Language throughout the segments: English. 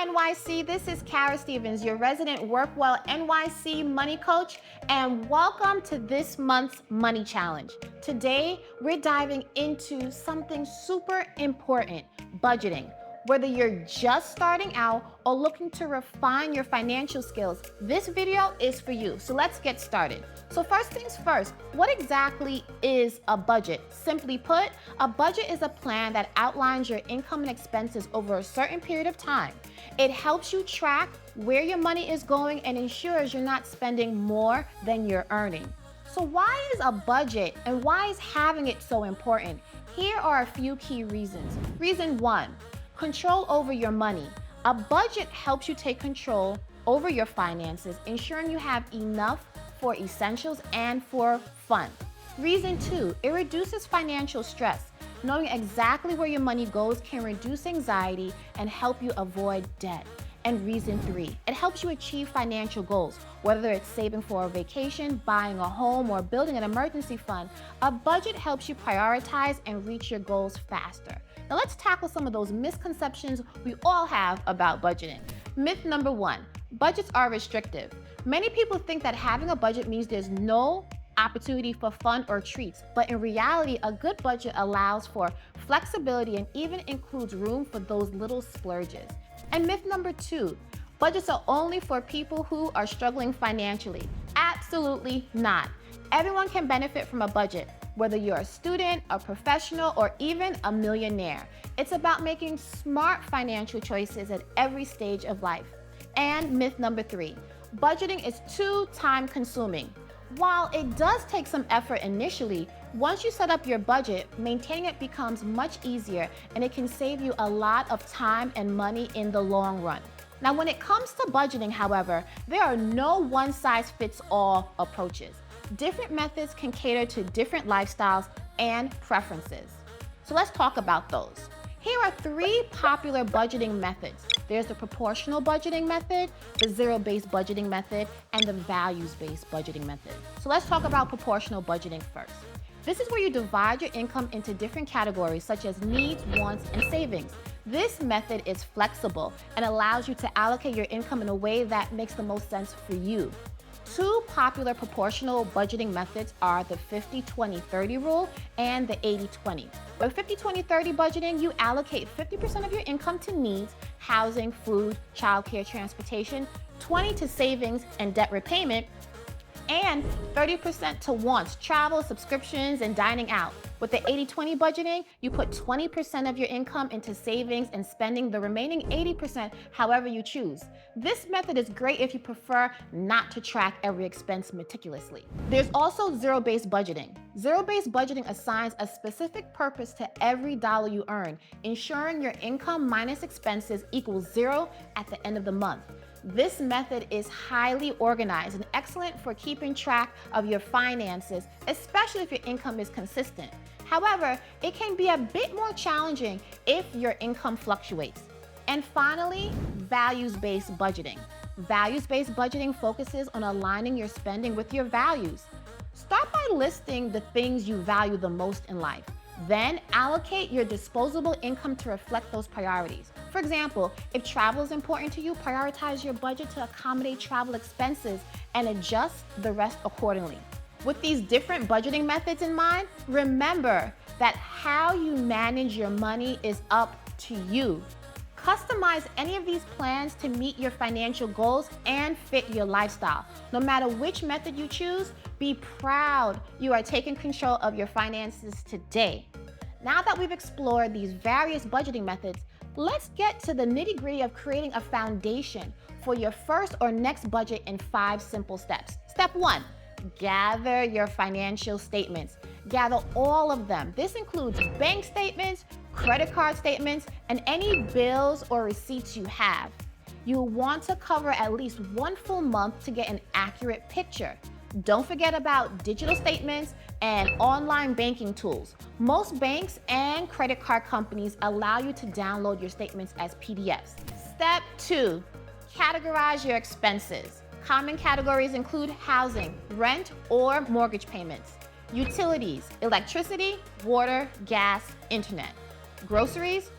NYC. This is Kara Stevens, your resident WorkWell NYC money coach, and welcome to this month's Money Challenge. Today, we're diving into something super important, budgeting. Whether you're just starting out or looking to refine your financial skills, this video is for you. So let's get started. So first things first, what exactly is a budget? Simply put, a budget is a plan that outlines your income and expenses over a certain period of time. It helps you track where your money is going and ensures you're not spending more than you're earning. So why is a budget and why is having it so important? Here are a few key reasons. Reason 1. Control over your money. A budget helps you take control over your finances, ensuring you have enough for essentials and for fun. Reason 2, it reduces financial stress. Knowing exactly where your money goes can reduce anxiety and help you avoid debt. And reason 3, it helps you achieve financial goals. Whether it's saving for a vacation, buying a home, or building an emergency fund, a budget helps you prioritize and reach your goals faster. Now let's tackle some of those misconceptions we all have about budgeting. Myth number 1, budgets are restrictive. Many people think that having a budget means there's no opportunity for fun or treats, but in reality, a good budget allows for flexibility and even includes room for those little splurges. And myth number 2, budgets are only for people who are struggling financially. Absolutely not. Everyone can benefit from a budget, whether you're a student, a professional, or even a millionaire. It's about making smart financial choices at every stage of life. And myth number 3, budgeting is too time-consuming. While it does take some effort initially, once you set up your budget, maintaining it becomes much easier and it can save you a lot of time and money in the long run. Now, when it comes to budgeting, however, there are no one-size-fits-all approaches. Different methods can cater to different lifestyles and preferences. So let's talk about those. Here are 3 popular budgeting methods. There's the proportional budgeting method, the zero-based budgeting method, and the values-based budgeting method. So let's talk about proportional budgeting first. This is where you divide your income into different categories such as needs, wants, and savings. This method is flexible and allows you to allocate your income in a way that makes the most sense for you. 2 popular proportional budgeting methods are the 50-20-30 rule and the 80-20. With 50-20-30 budgeting, you allocate 50% of your income to needs, housing, food, childcare, transportation, 20% to savings and debt repayment, and 30% to wants, travel, subscriptions, and dining out. With the 80-20 budgeting, you put 20% of your income into savings and spending the remaining 80% however you choose. This method is great if you prefer not to track every expense meticulously. There's also zero-based budgeting. Zero-based budgeting assigns a specific purpose to every dollar you earn, ensuring your income minus expenses equals 0 at the end of the month. This method is highly organized and excellent for keeping track of your finances, especially if your income is consistent. However, it can be a bit more challenging if your income fluctuates. And finally, values-based budgeting. Values-based budgeting focuses on aligning your spending with your values. Start by listing the things you value the most in life. Then allocate your disposable income to reflect those priorities. For example, if travel is important to you, prioritize your budget to accommodate travel expenses and adjust the rest accordingly. With these different budgeting methods in mind, remember that how you manage your money is up to you. Customize any of these plans to meet your financial goals and fit your lifestyle. No matter which method you choose, be proud you are taking control of your finances today. Now that we've explored these various budgeting methods, let's get to the nitty-gritty of creating a foundation for your first or next budget in 5 simple steps. Step 1, gather your financial statements. Gather all of them. This includes bank statements, credit card statements, and any bills or receipts you have. You'll want to cover at least 1 full month to get an accurate picture. Don't forget about digital statements and online banking tools. Most banks and credit card companies allow you to download your statements as PDFs. Step 2, categorize your expenses. Common categories include housing, rent, or mortgage payments, utilities, electricity, water, gas, internet, groceries,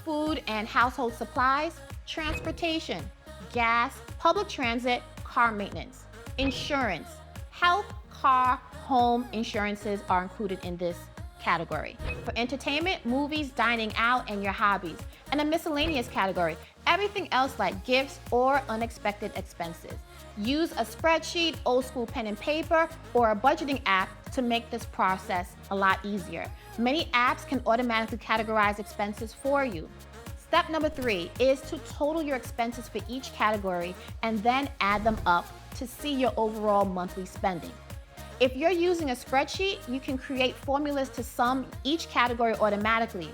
food and household supplies, transportation, gas, public transit, car maintenance, insurance, health, car, home insurances are included in this category. For entertainment, movies, dining out, and your hobbies. And a miscellaneous category, everything else like gifts or unexpected expenses. Use a spreadsheet, old school pen and paper, or a budgeting app to make this process a lot easier. Many apps can automatically categorize expenses for you. Step number 3 is to total your expenses for each category and then add them up to see your overall monthly spending. If you're using a spreadsheet, you can create formulas to sum each category automatically.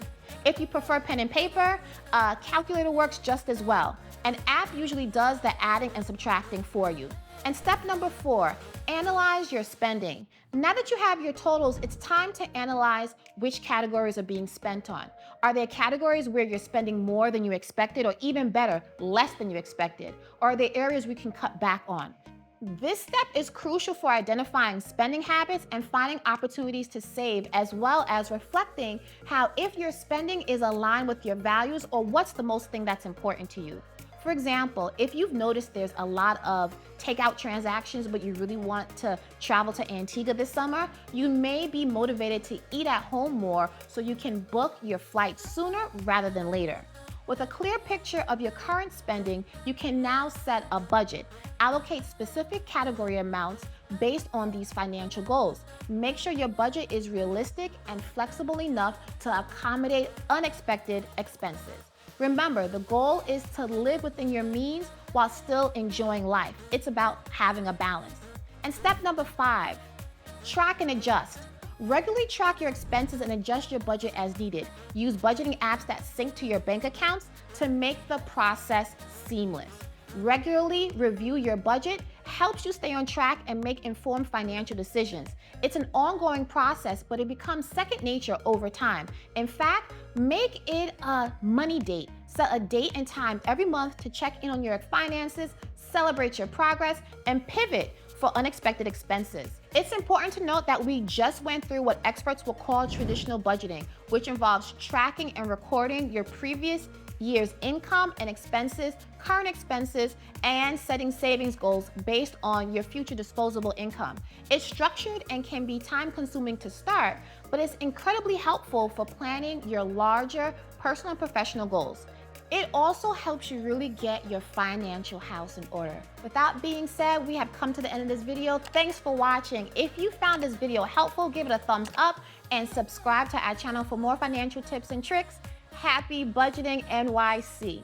If you prefer pen and paper, a calculator works just as well. An app usually does the adding and subtracting for you. And step number 4, analyze your spending. Now that you have your totals, it's time to analyze which categories are being spent on. Are there categories where you're spending more than you expected, or even better, less than you expected? Or are there areas we can cut back on? This step is crucial for identifying spending habits and finding opportunities to save, as well as reflecting how if your spending is aligned with your values or what's the most thing that's important to you. For example, if you've noticed there's a lot of takeout transactions, but you really want to travel to Antigua this summer, you may be motivated to eat at home more so you can book your flight sooner rather than later. With a clear picture of your current spending, you can now set a budget. Allocate specific category amounts based on these financial goals. Make sure your budget is realistic and flexible enough to accommodate unexpected expenses. Remember, the goal is to live within your means while still enjoying life. It's about having a balance. And step number 5, track and adjust. Regularly track your expenses and adjust your budget as needed. Use budgeting apps that sync to your bank accounts to make the process seamless. Regularly review your budget helps you stay on track and make informed financial decisions. It's an ongoing process, but it becomes second nature over time. In fact, make it a money date. Set a date and time every month to check in on your finances, celebrate your progress, and pivot for unexpected expenses. It's important to note that we just went through what experts will call traditional budgeting, which involves tracking and recording your previous year's income and expenses, current expenses, and setting savings goals based on your future disposable income. It's structured and can be time-consuming to start, but it's incredibly helpful for planning your larger personal and professional goals. It also helps you really get your financial house in order. With that being said, we have come to the end of this video. Thanks for watching. If you found this video helpful, give it a thumbs up and subscribe to our channel for more financial tips and tricks. Happy Budgeting NYC.